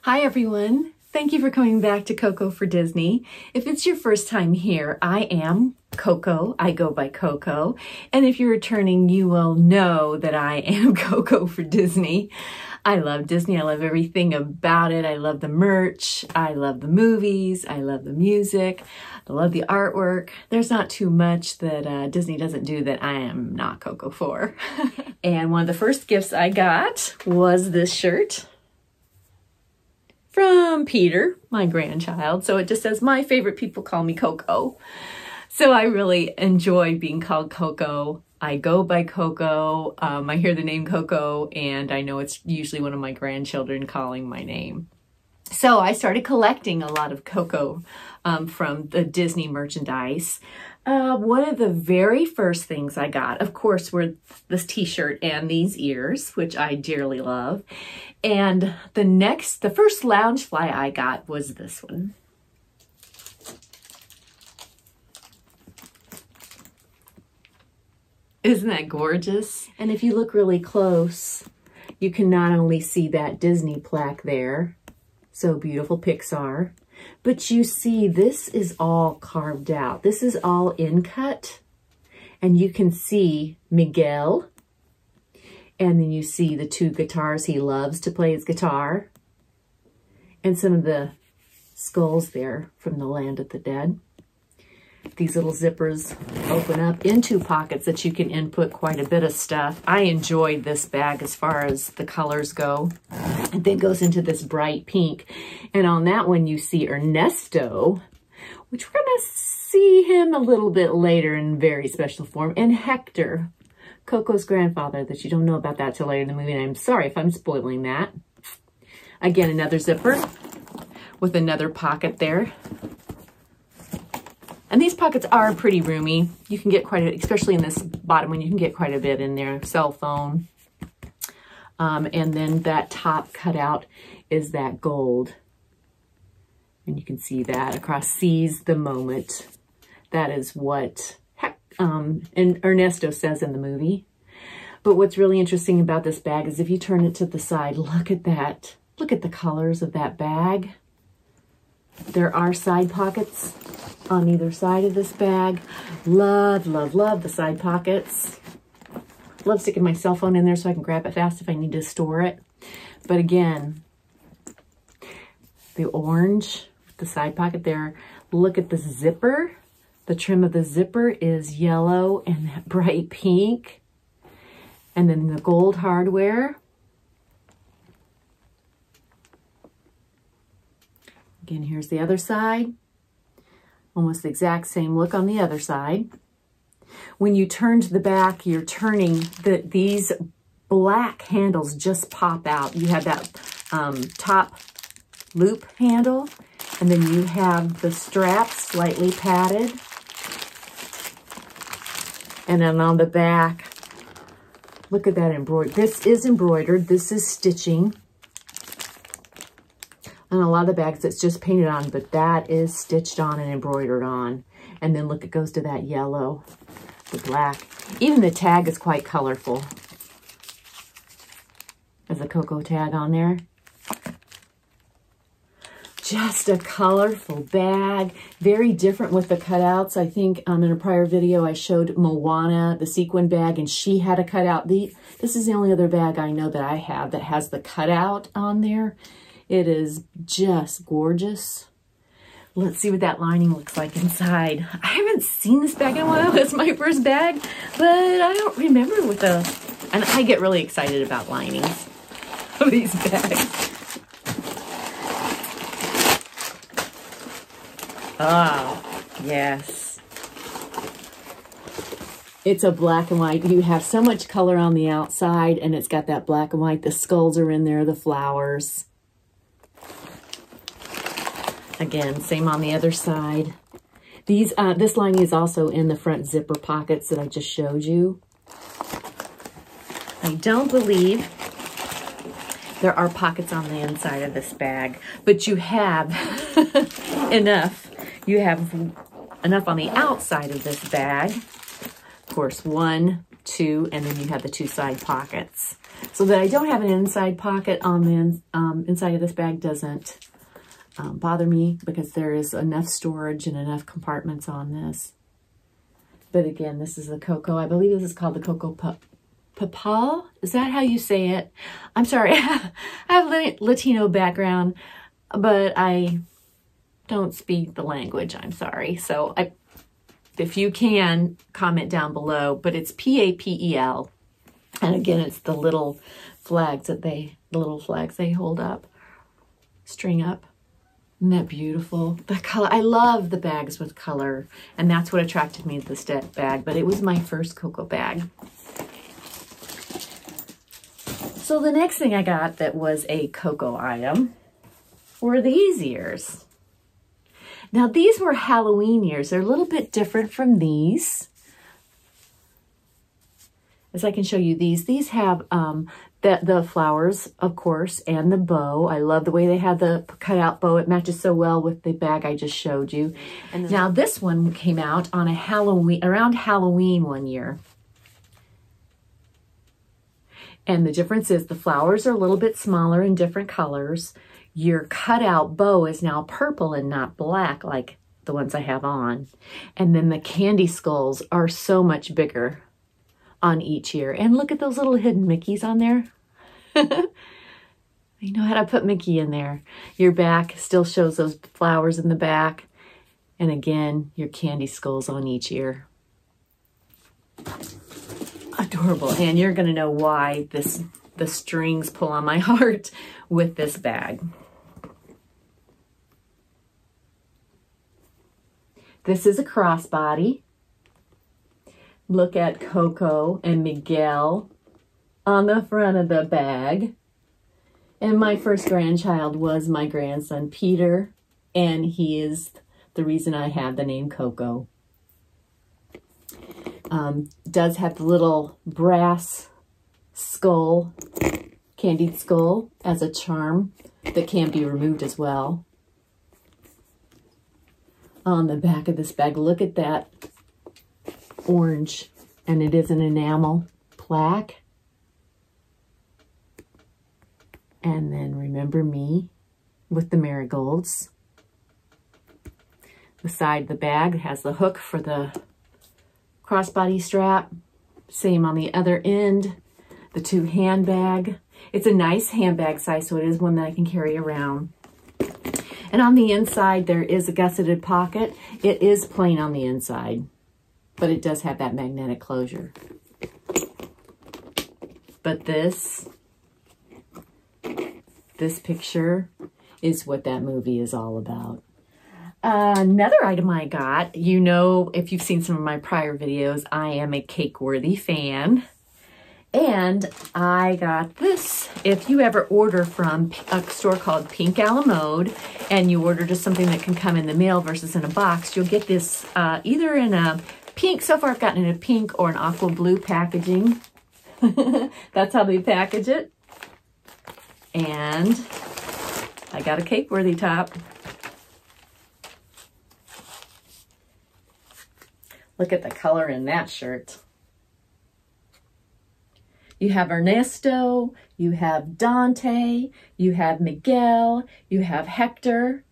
Hi everyone, thank you for coming back to Coco for Disney. If it's your first time here, I am Coco, I go by Coco, and if you're returning, you will know that I am Coco for Disney. I love Disney, I love everything about it. I love the merch, I love the movies, I love the music, I love the artwork. There's not too much that Disney doesn't do that I am not Coco for. And one of the first gifts I got was this shirt from Peter, my grandchild. So it just says, my favorite people call me Coco. So I really enjoy being called Coco. I go by Coco. I hear the name Coco and I know it's usually one of my grandchildren calling my name. So I started collecting a lot of Coco from the Disney merchandise. One of the very first things I got, of course, were this t-shirt and these ears, which I dearly love. And the first Loungefly I got was this one. Isn't that gorgeous? And if you look really close, you can not only see that Disney plaque there, so beautiful Pixar, but you see this is all carved out. This is all in cut, and you can see Miguel, and then you see the two guitars. He loves to play his guitar, and some of the skulls there from the Land of the Dead. These little zippers open up into pockets that you can input quite a bit of stuff. I enjoyed this bag as far as the colors go. And then goes into this bright pink. And on that one you see Ernesto, which we're going to see him a little bit later in very special form. And Hector, Coco's grandfather, that you don't know about that till later in the movie. And I'm sorry if I'm spoiling that. Again, another zipper with another pocket there. And these pockets are pretty roomy. You can get quite a, especially in this bottom one, you can get quite a bit in there. Cell phone. And then that top cutout is that gold. And you can see that across Seize the Moment. That is what and Ernesto says in the movie. But what's really interesting about this bag is if you turn it to the side, look at that. Look at the colors of that bag. There are side pockets on either side of this bag. Love, love, love the side pockets. Love sticking my cell phone in there so I can grab it fast if I need to store it. But again, the orange, the side pocket there. Look at the zipper. The trim of the zipper is yellow and that bright pink. And then the gold hardware. Again, here's the other side. Almost the exact same look on the other side. When you turn to the back, you're turning, these black handles just pop out. You have that top loop handle, and then you have the straps slightly padded. And then on the back, look at that embroidered. This is embroidered. This is stitching. On a lot of the bags, it's just painted on, but that is stitched on and embroidered on. And then look, it goes to that yellow, the black. Even the tag is quite colorful. There's a Coco tag on there. Just a colorful bag. Very different with the cutouts. I think in a prior video, I showed Moana, the sequin bag, and she had a cutout. This is the only other bag I know that I have that has the cutout on there. It is just gorgeous. Let's see what that lining looks like inside. I haven't seen this bag in a while. It's my first bag, but I don't remember what and I get really excited about linings of these bags. Oh, yes. It's a black and white. You have so much color on the outside, and it's got that black and white. The skulls are in there, the flowers. Again, same on the other side. This lining is also in the front zipper pockets that I just showed you. I don't believe there are pockets on the inside of this bag, but you have enough. You have enough on the outside of this bag. Of course, 1, 2, and then you have the 2 side pockets. So that I don't have an inside pocket on the inside of this bag doesn't bother me, because there is enough storage and enough compartments on this. But again, this is the Coco. I believe this is called the Coco Papal. Is that how you say it? I'm sorry. I have a Latino background, but I don't speak the language. I'm sorry. So if you can, comment down below. But it's P-A-P-E-L. And again, it's the little flags that the little flags they hold up, string up. Isn't that beautiful? The color, I love the bags with color, and that's what attracted me to this bag, but it was my first Coco bag. So the next thing I got that was a Coco item were these ears. Now these were Halloween ears. They're a little bit different from these. As I can show you these have the flowers, of course, and the bow. I love the way they have the cutout bow. It matches so well with the bag I just showed you. And now this one came out on around Halloween one year. And the difference is the flowers are a little bit smaller in different colors. Your cutout bow is now purple and not black like the ones I have on. And then the candy skulls are so much bigger on each ear. And look at those little hidden Mickeys on there. I know how to put Mickey in there. Your back still shows those flowers in the back. And again, your candy skulls on each ear. Adorable. And you're going to know why the strings pull on my heart with this bag. This is a crossbody. Look at Coco and Miguel on the front of the bag. And my first grandchild was my grandson, Peter, and he is the reason I have the name Coco. Does have the little brass skull, candied skull, as a charm that can be removed as well. On the back of this bag, look at that orange, and it is an enamel plaque. And then remember me with the marigolds. The side of the bag has the hook for the crossbody strap. Same on the other end. The two handbag. It's a nice handbag size, so it is one that I can carry around. And on the inside, there is a gusseted pocket. It is plain on the inside, but it does have that magnetic closure. But this picture is what that movie is all about. Another item I got, you know, if you've seen some of my prior videos, I am a cake-worthy fan. And I got this. If you ever order from a store called Pink a la Mode, and you order just something that can come in the mail versus in a box, you'll get this either in a pink, so far I've gotten in a pink or an aqua blue packaging. That's how they package it. And I got a cake-worthy top. Look at the color in that shirt. You have Ernesto, you have Dante, you have Miguel, you have Hector.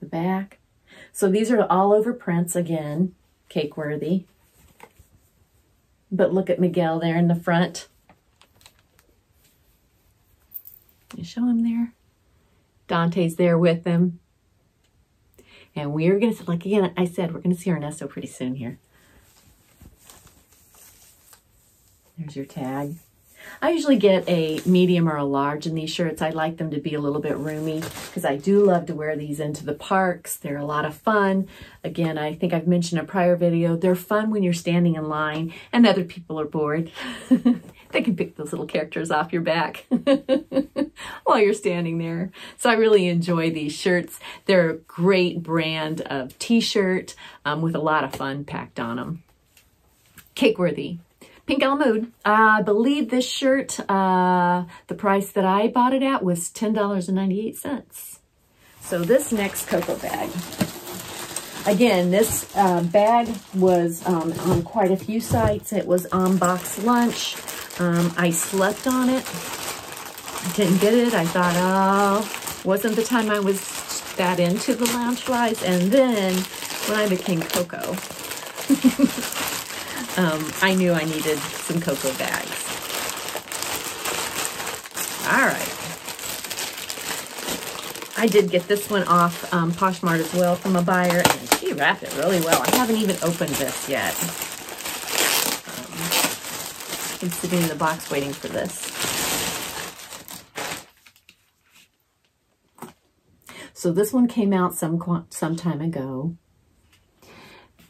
The back. So these are all over prints again, cake worthy. But look at Miguel there in the front. You show him there. Dante's there with him. And we're going to, like again, I said, we're going to see Ernesto pretty soon here. There's your tag. I usually get a medium or a large in these shirts. I like them to be a little bit roomy because I do love to wear these into the parks. They're a lot of fun. Again, I think I've mentioned in a prior video, they're fun when you're standing in line and other people are bored. They can pick those little characters off your back while you're standing there. So I really enjoy these shirts. They're a great brand of t-shirt with a lot of fun packed on them. Cake-worthy. Pink a la Mode. I believe this shirt, the price that I bought it at was $10.98. So this next Coco bag Again, this bag was on quite a few sites. It was on Box Lunch. I slept on it. Didn't get it. I thought, oh, wasn't the time I was that into the Loungeflies. And then when I became Coco, I knew I needed some Coco bags. All right. I did get this one off Poshmark as well from a buyer, and she wrapped it really well. I haven't even opened this yet. I'm sitting in the box waiting for this. So this one came out some time ago.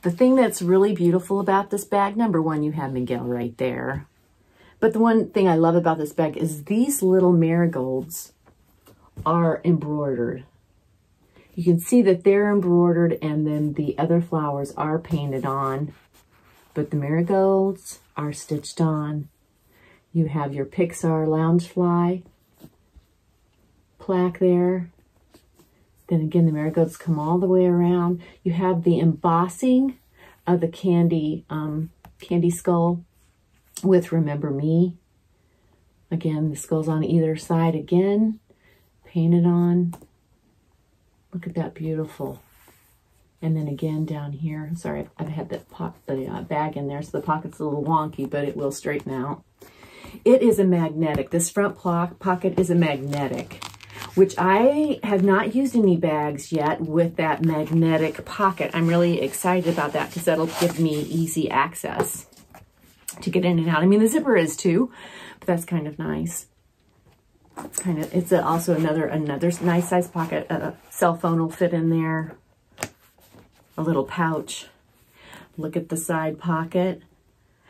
The thing that's really beautiful about this bag, number one, you have Miguel right there. But the one thing I love about this bag is these little marigolds are embroidered. You can see that they're embroidered, and then the other flowers are painted on, but the marigolds are stitched on. You have your Pixar Loungefly plaque there. Then again, the marigolds come all the way around. You have the embossing of the candy skull with Remember Me. Again, the skull's on either side again, painted on. Look at that, beautiful. And then again down here, sorry, I've had the bag in there, so the pocket's a little wonky, but it will straighten out. It is a magnetic. This front pocket is a magnetic, which I have not used any bags yet with that magnetic pocket. I'm really excited about that because that'll give me easy access to get in and out. I mean, the zipper is too, but that's kind of nice. It's also another nice size pocket. A cell phone will fit in there. A little pouch. Look at the side pocket.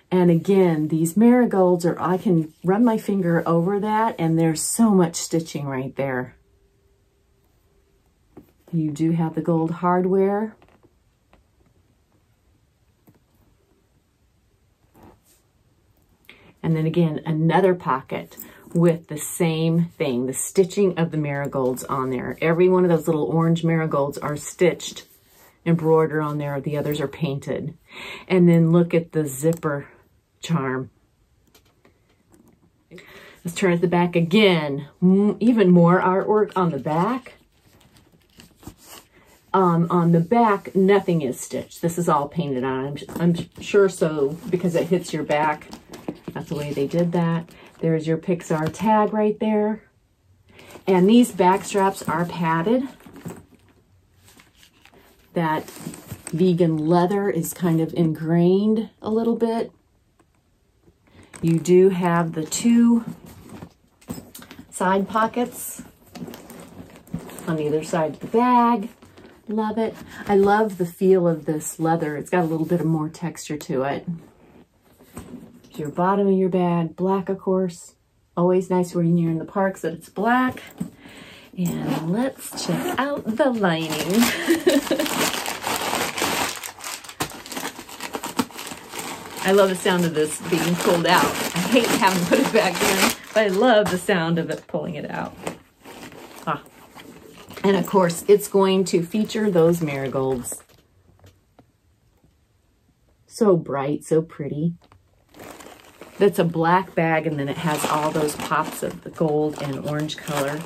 And again, these marigolds I can run my finger over that, and there's so much stitching right there. You do have the gold hardware. And then again, another pocket with the same thing, the stitching of the marigolds on there. Every one of those little orange marigolds are stitched, embroidered on there. The others are painted. And then look at the zipper charm. Let's turn at the back again. Even more artwork on the back. On the back, nothing is stitched. This is all painted on. I'm sure so because it hits your back. That's the way they did that. There's your Pixar tag right there. And these back straps are padded. That vegan leather is kind of ingrained a little bit. You do have the two side pockets on either side of the bag. Love it. I love the feel of this leather. It's got a little bit of more texture to it. Your bottom of your bag, black, of course. Always nice when you're in the parks that it's black. And let's check out the lining. I love the sound of this being pulled out. I hate having to put it back in, but I love the sound of it pulling it out. And of course, it's going to feature those marigolds. So bright, so pretty. That's a black bag, and then it has all those pops of the gold and orange color.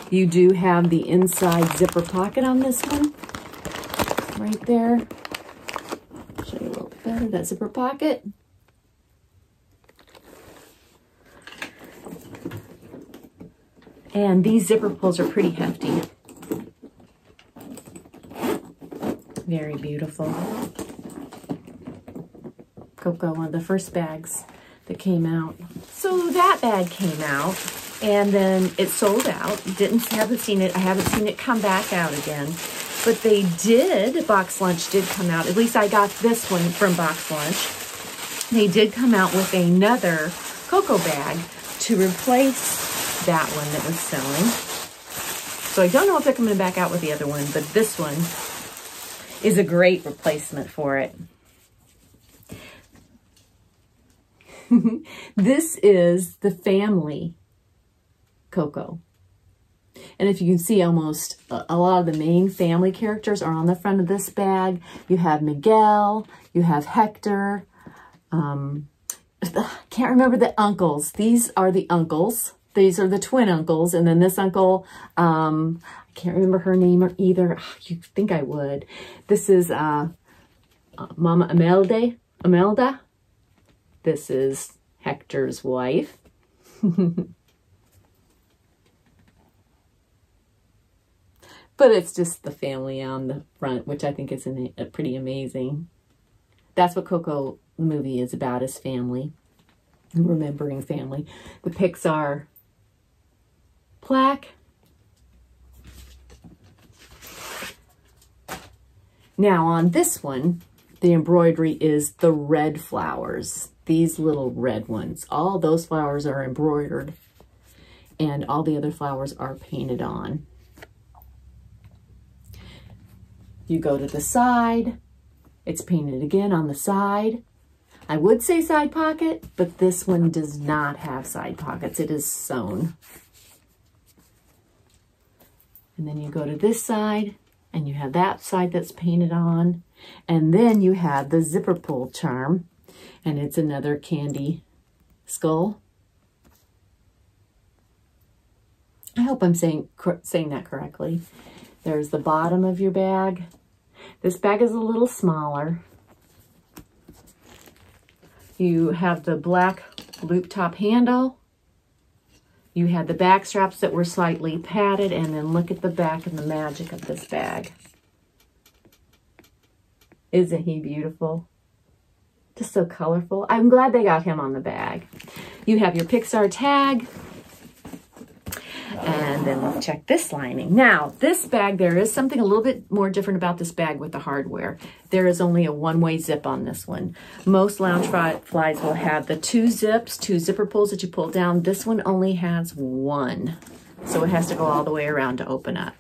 You do have the inside zipper pocket on this one. Right there. Show you a little bit better, that zipper pocket. And these zipper pulls are pretty hefty. Very beautiful. Coco, one of the first bags that came out. So that bag came out, and then it sold out. Haven't seen it come back out again. But they did, Box Lunch did come out. At least I got this one from Box Lunch. They did come out with another Coco bag to replace that one that was selling. So I don't know if they're coming back out with the other one, but this one is a great replacement for it. This is the family Coco. And if you can see, almost a lot of the main family characters are on the front of this bag. You have Miguel, you have Hector. Can't remember the uncles. These are the uncles. These are the twin uncles. And then this uncle, I can't remember her name either. You'd think I would. This is Mama Imelda. This is Hector's wife. But it's just the family on the front, which I think is pretty amazing. That's what Coco the movie is about, is family. And remembering family. The Pixar plaque. Now on this one, the embroidery is the red flowers. These little red ones. All those flowers are embroidered. And all the other flowers are painted on. You go to the side, it's painted again on the side. I would say side pocket, but this one does not have side pockets. It is sewn. And then you go to this side, and you have that side that's painted on. And then you have the zipper pull charm, and it's another candy skull. I hope I'm saying that correctly. There's the bottom of your bag. This bag is a little smaller. You have the black loop top handle. You had the back straps that were slightly padded, and then look at the back and the magic of this bag. Isn't he beautiful? Just so colorful. I'm glad they got him on the bag. You have your Pixar tag. And then let's check this lining. Now, this bag, there is something a little bit more different about this bag with the hardware. There is only a one-way zip on this one. Most Loungeflies will have the two zipper pulls that you pull down. This one only has one. So it has to go all the way around to open up.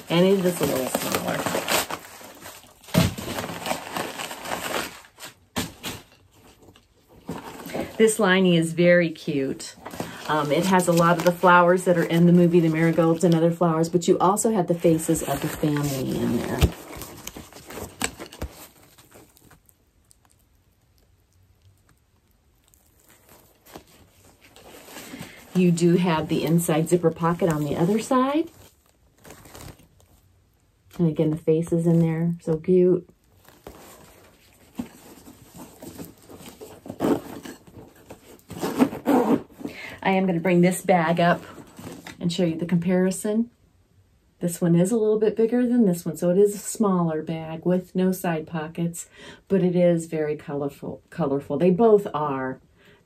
And it is a little smaller. This lining is very cute. It has a lot of the flowers that are in the movie, the marigolds and other flowers, but you also have the faces of the family in there. You do have the inside zipper pocket on the other side. And again, the faces in there, so cute. I am going to bring this bag up and show you the comparison. This one is a little bit bigger than this one, so it is a smaller bag with no side pockets, but it is very colorful. They both are.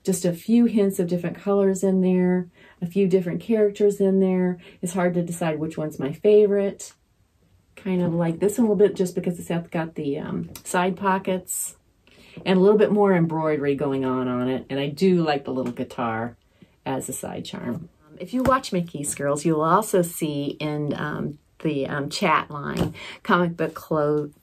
Just a few hints of different colors in there, a few different characters in there. It's hard to decide which one's my favorite. Kind of like this one a little bit just because it's got the side pockets and a little bit more embroidery going on it. And I do like the little guitar as a side charm. If you watch Mickey's Girls, you'll also see in the chat line, comic book clothing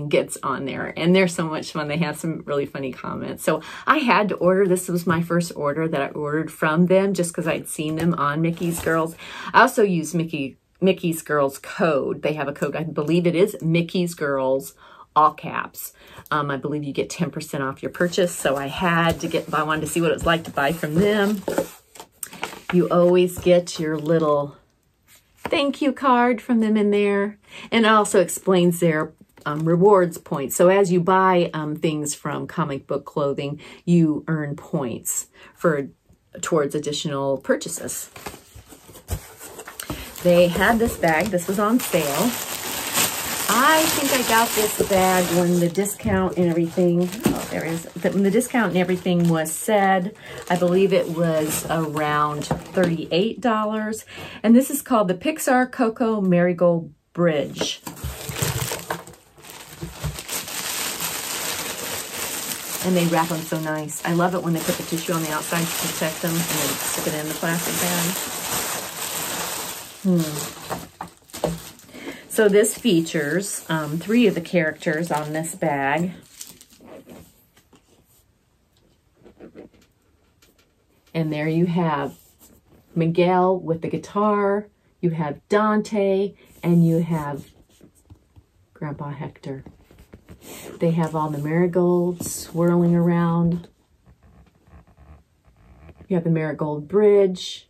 gets on there, and they're so much fun. They have some really funny comments. So I had to order. This was my first order that I ordered from them just because I'd seen them on Mickey's Girls. I also use Mickey's Girls code. They have a code. I believe it is Mickey's Girls, all caps. I believe you get 10% off your purchase. So I had to get, I wanted to see what it was like to buy from them. You always get your little thank you card from them in there. And it also explains their rewards points. So as you buy things from comic book clothing, you earn points towards additional purchases. They had this bag. This was on sale. I think I got this bag when the discount and everything, oh, there it is. When the discount and everything was said, I believe it was around $38. And this is called the Pixar Coco Marigold Bridge. And they wrap them so nice. I love it when they put the tissue on the outside to protect them and then stick it in the plastic bag. So this features 3 of the characters on this bag. And there you have Miguel with the guitar, you have Dante, and you have Grandpa Hector. They have all the marigolds swirling around. You have the marigold bridge.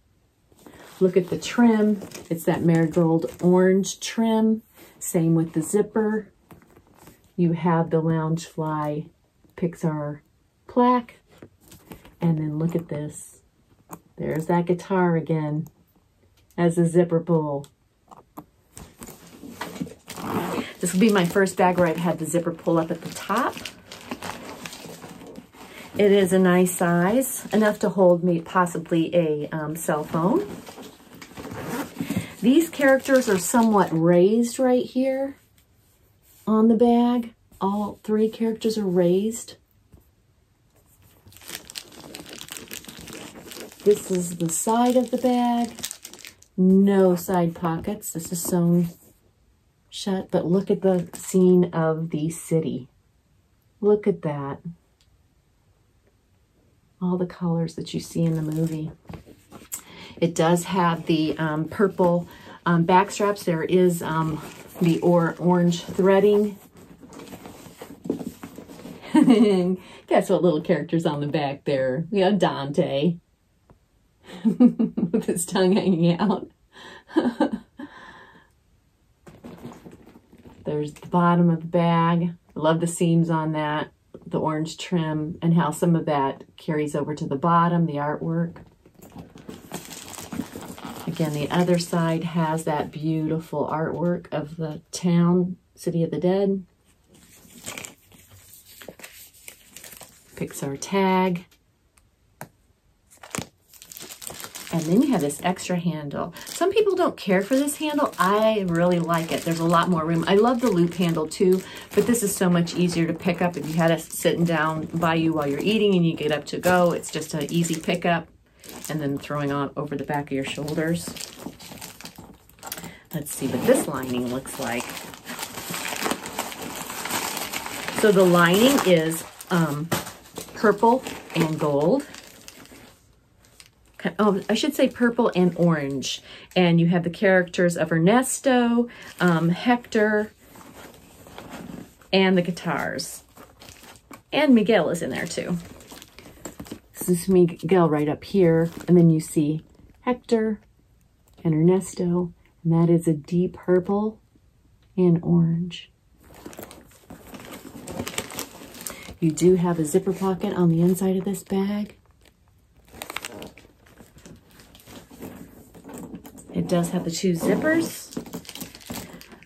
Look at the trim. It's that marigold orange trim. Same with the zipper. You have the Loungefly Pixar plaque. And then look at this. There's that guitar again as a zipper pull. This will be my first bag where I've had the zipper pull up at the top. It is a nice size, enough to hold me possibly a cell phone. These characters are somewhat raised right here on the bag. All three characters are raised. This is the side of the bag. No side pockets. This is sewn shut, but look at the scene of the city. Look at that. All the colors that you see in the movie. It does have the purple back straps. There is the orange threading. Guess what little character's on the back there? We have Dante with his tongue hanging out. There's the bottom of the bag. I love the seams on that, the orange trim, and how some of that carries over to the bottom, the artwork. Again, the other side has that beautiful artwork of the town, City of the Dead. Pixar tag. And then you have this extra handle. Some people don't care for this handle. I really like it. There's a lot more room. I love the loop handle too, but this is so much easier to pick up if you had it sitting down by you while you're eating and you get up to go. It's just an easy pickup and then throwing on over the back of your shoulders. Let's see what this lining looks like. So the lining is purple and gold. Oh, I should say purple and orange. And you have the characters of Ernesto, Hector, and the guitars. And Miguel is in there too. This is Miguel right up here. And then you see Hector and Ernesto. And that is a deep purple and orange. You do have a zipper pocket on the inside of this bag. It does have the two zippers,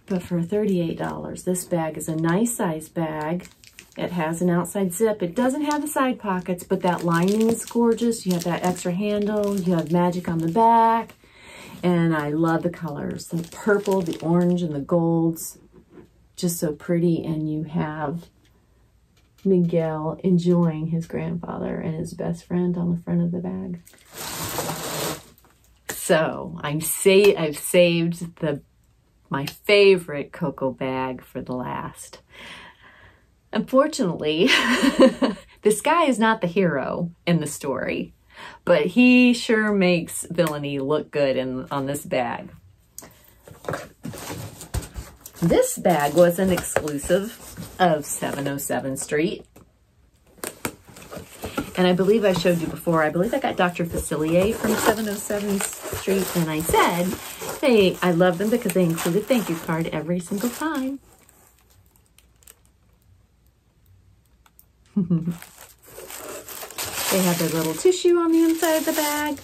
but for $38, this bag is a nice size bag. It has an outside zip. It doesn't have the side pockets, but that lining is gorgeous. You have that extra handle. You have magic on the back, and I love the colors. The purple, the orange, and the golds, just so pretty, and you have Miguel enjoying his grandfather and his best friend on the front of the bag. So I've saved my favorite Coco bag for the last. Unfortunately, this guy is not the hero in the story, but he sure makes villainy look good on this bag. This bag was an exclusive of 707 Street. And I believe I showed you before, I believe I got DrFacilier from 707 Street, and I said, hey, I love them because they include a thank you card every single time. They have their little tissue on the inside of the bag.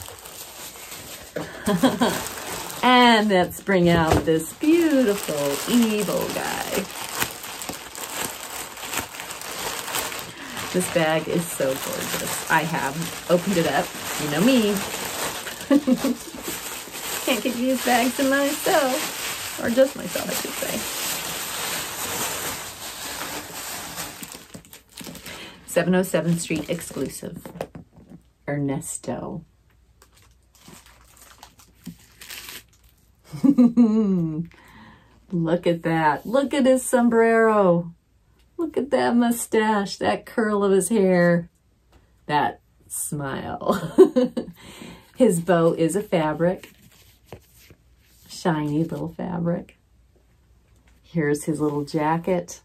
And let's bring out this beautiful evil guy. This bag is so gorgeous. I have opened it up. You know me. Can't keep these bags to myself. Or just myself, I should say. 707 Street exclusive. Ernesto. Look at that. Look at his sombrero. Look at that mustache, that curl of his hair, that smile. His bow is a fabric, shiny little fabric. Here's his little jacket.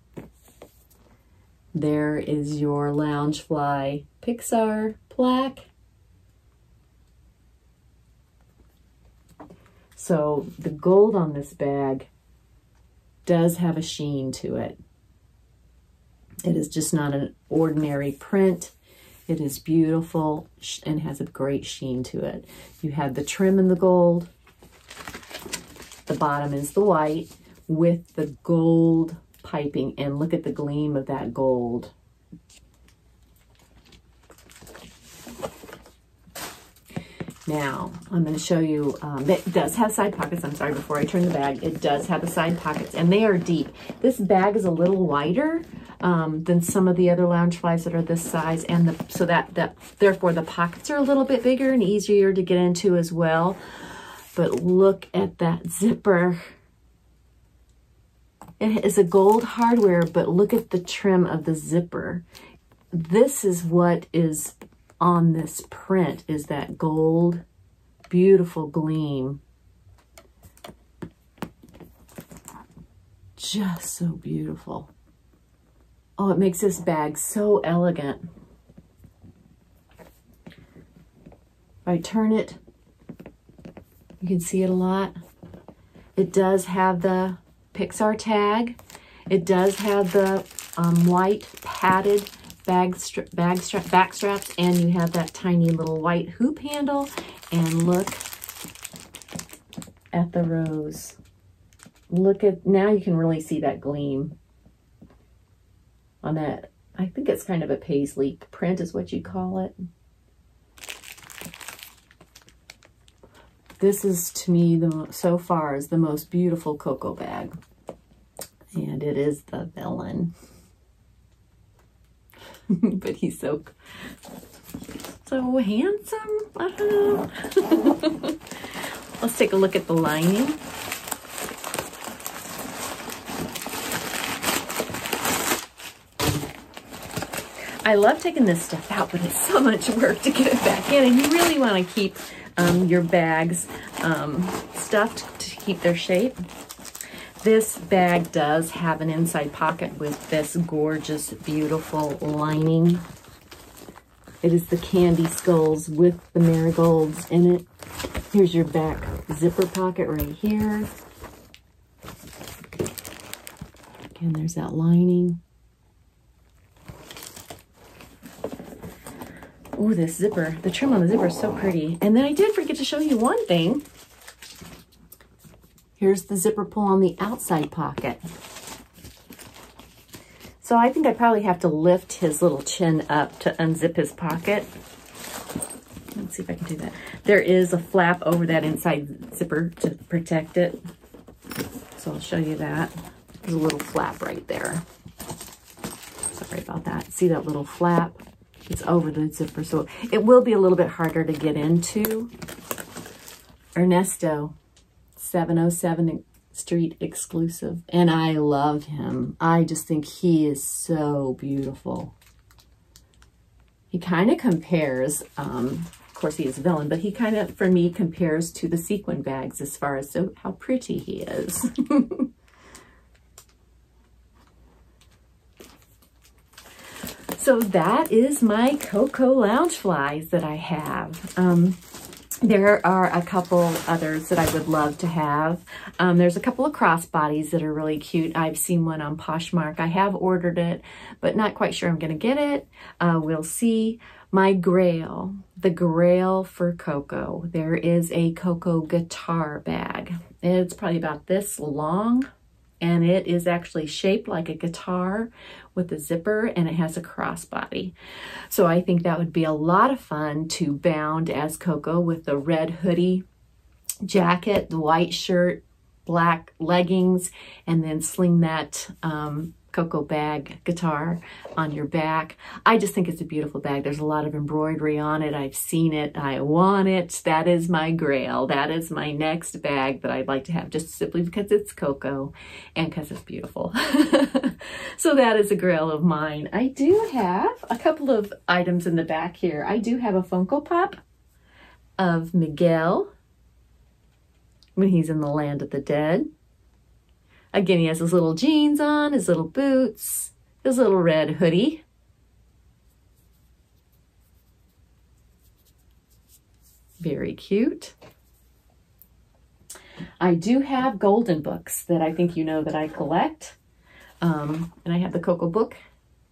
There is your Loungefly Pixar plaque. So the gold on this bag does have a sheen to it. It is just not an ordinary print. It is beautiful and has a great sheen to it. You have the trim in the gold. The bottom is the white with the gold piping, and look at the gleam of that gold. Now, I'm going to show you, it does have side pockets. I'm sorry, before I turn the bag, it does have the side pockets, and they are deep. This bag is a little wider than some of the other Loungeflies that are this size, and therefore the pockets are a little bit bigger and easier to get into as well. But look at that zipper. It is a gold hardware, but look at the trim of the zipper. This is what is on this print, is that gold, beautiful gleam. Just so beautiful. Oh, it makes this bag so elegant. If I turn it, you can see it a lot. It does have the Pixar tag. It does have the white padded back straps, and you have that tiny little white hoop handle. And look at the rose. Look at, now you can really see that gleam on that. I think it's kind of a paisley print is what you call it. This is, to me, so far is the most beautiful Coco bag. And it is the villain. But he's so handsome. I don't know. Let's take a look at the lining. I love taking this stuff out, but it's so much work to get it back in, and you really want to keep your bags stuffed to keep their shape. This bag does have an inside pocket with this gorgeous, beautiful lining. It is the candy skulls with the marigolds in it. Here's your back zipper pocket right here. Again, there's that lining. Oh, this zipper, the trim on the zipper is so pretty. And then I did forget to show you one thing. Here's the zipper pull on the outside pocket. So I think I probably have to lift his little chin up to unzip his pocket. Let's see if I can do that. There is a flap over that inside zipper to protect it. So I'll show you that. There's a little flap right there. Sorry about that. See that little flap? It's over the zipper, so it will be a little bit harder to get into. Ernesto, 707 Street exclusive, and I love him. I just think he is so beautiful. He kind of compares, of course he is a villain, but he kind of, for me, compares to the sequin bags as far as how pretty he is. So that is my Coco Loungeflies that I have. There are a couple others that I would love to have. There's a couple of crossbodies that are really cute. I've seen one on Poshmark. I have ordered it, but not quite sure I'm going to get it. We'll see. My grail, the grail for Coco. There is a Coco guitar bag. It's probably about this long, and it is actually shaped like a guitar with a zipper, and it has a crossbody. So I think that would be a lot of fun to bound as Coco with the red hoodie jacket, the white shirt, black leggings, and then sling that Coco Bag guitar on your back. I just think it's a beautiful bag. There's a lot of embroidery on it. I've seen it. I want it. That is my grail. That is my next bag that I'd like to have, just simply because it's Coco and because it's beautiful. So that is a grail of mine. I do have a couple of items in the back here. I do have a Funko Pop of Miguel when he's in the land of the dead. Again, he has his little jeans on, his little boots, his little red hoodie. Very cute. I do have golden books that I think you know that I collect. And I have the Coco book.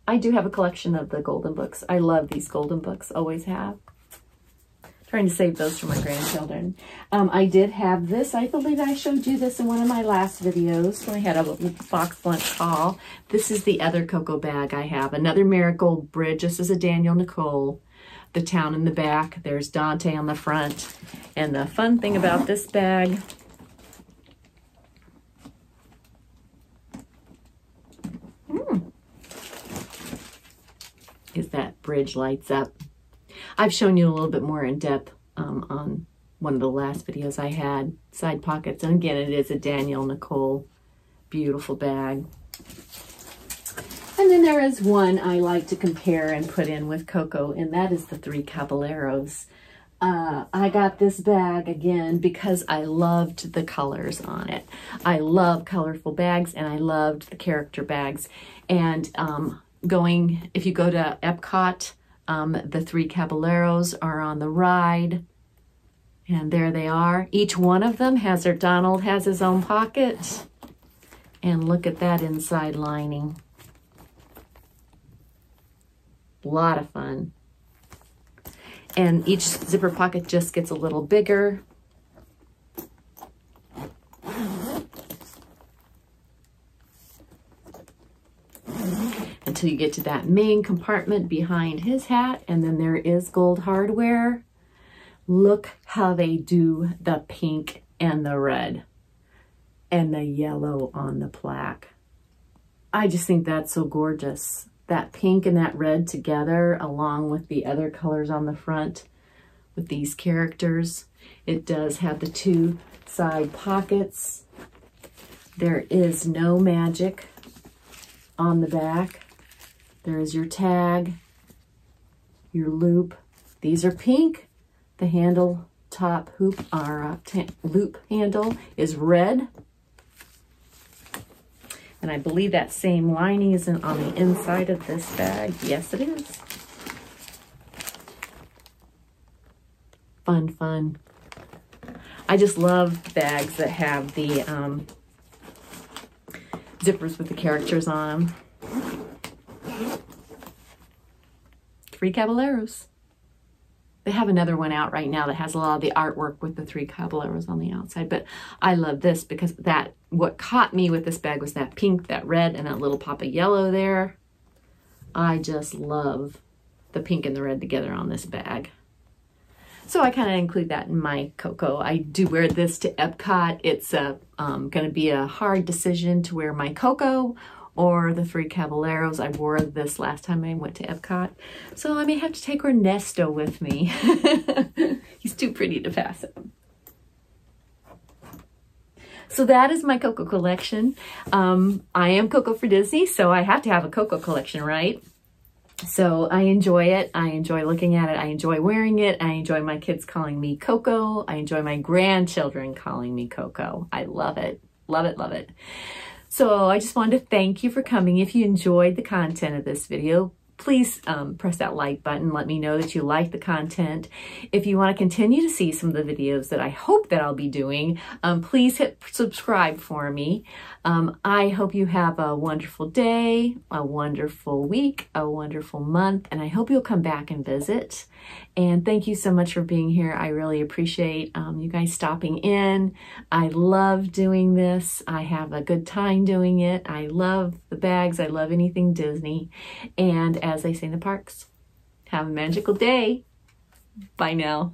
I do have a collection of the golden books. I love these golden books, always have. Trying to save those for my grandchildren. I did have this. I believe I showed you this in one of my last videos when I had a box lunch haul. This is the other Coco bag I have. Another Marigold Bridge. This is a Daniel Nicole. The town in the back. There's Dante on the front. And the fun thing about this bag is that bridge lights up. I've shown you a little bit more in depth on one of the last videos I had, side pockets. And again, it is a Daniel Nicole, beautiful bag. And then there is one I like to compare and put in with Coco, and that is the Three Caballeros. I got this bag again because I loved the colors on it. I love colorful bags, and I loved the character bags. And if you go to Epcot, the Three Caballeros are on the ride, and there they are. Each one of them has their, Donald has his own pocket, and look at that inside lining. A lot of fun. And each zipper pocket just gets a little bigger. Until you get to that main compartment behind his hat, and then there is gold hardware. Look how they do the pink and the red and the yellow on the plaque. I just think that's so gorgeous. That pink and that red together, along with the other colors on the front with these characters. It does have the two side pockets. There is no magic on the back. There is your tag, your loop. These are pink. The handle top hoop, our loop handle is red. And I believe that same lining is on the inside of this bag. Yes, it is. Fun, fun. I just love bags that have the zippers with the characters on them. Three Caballeros. They have another one out right now that has a lot of the artwork with the Three Caballeros on the outside, but I love this because what caught me with this bag was that pink, that red, and that little pop of yellow there. I just love the pink and the red together on this bag. So I kind of include that in my Coco. I do wear this to Epcot. It's going to be a hard decision to wear my Coco or the Three Caballeros. I wore this last time I went to Epcot. So I may have to take Ernesto with me. He's too pretty to pass it. So that is my Coco collection. I am Coco for Disney, so I have to have a Coco collection, right? So I enjoy it. I enjoy looking at it. I enjoy wearing it. I enjoy my kids calling me Coco. I enjoy my grandchildren calling me Coco. I love it. Love it, love it. So I just wanted to thank you for coming. If you enjoyed the content of this video, please press that like button. Let me know that you like the content. If you want to continue to see some of the videos that I hope that I'll be doing, please hit subscribe for me. I hope you have a wonderful day, a wonderful week, a wonderful month, and I hope you'll come back and visit. And thank you so much for being here. I really appreciate you guys stopping in. I love doing this. I have a good time doing it. I love the bags. I love anything Disney. And as they say in the parks, have a magical day. Bye now.